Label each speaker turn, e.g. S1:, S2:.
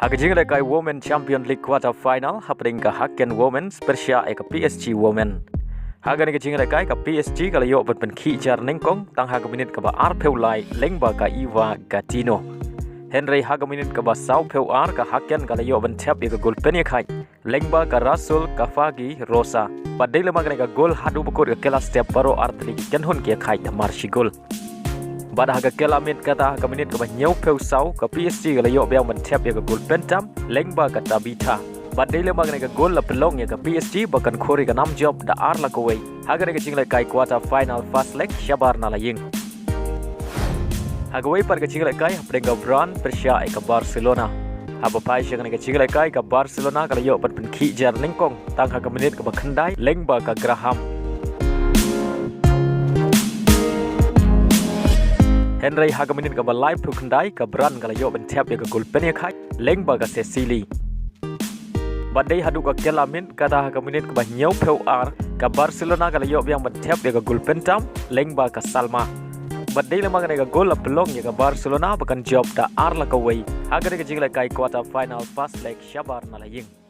S1: Haka jing Legue Women Champion League quarter final happening ke Haka Women Persia ke PSG Women. Haka ni ke jing Legue ke PSG kalau yo pen kijar nengkong tang Haka minit ke ba Arpeulai lengba ke Iva Gatino. Henry Haka minit ke ba Sau Peu Ar ke Haka kalau yo pen tap ke gol penyekai lengba ke Rasul Kafagi Rosa. Padai lema ke gol hadu bukur ke kelas step baru artli kenhun ke kai marshi gol. Pada Haka kelamit kata Haka minit ke nyau peu sau ke PSG kalau yo beang mentap ya ke gol pentam lengba ke Tabita. Pada ile magne ke gol la pelong ya ke PSG bahkan khori ke 6 job da ar la kowei. Haka ne ke jinglai kai quarter final first leg Shabar na laying. Haka wei par ke jinglai kai aprenga Brand Persia ke Barcelona. Haba pai shang ne ke jinglai kai ke Barcelona kalau yo pen ki jar ningkong tang Haka minit ke bakhandai lengba ke Graham. Henry Haka minit ke live tu kendai ke Brand kalau yo bentap ya ke gol penyekai lengba ke Cecily. Badai hadu ke kelamin kata Haka minit ke nyau peu ar ke Barcelona kalau yo yang bentap ya ke gol pentam lengba ke Salma. Badai lemang ke gol la pelong ya ke Barcelona bahkan job da ar la ke wei. Haka ke jingla kai quarter final first leg Shabar na laying.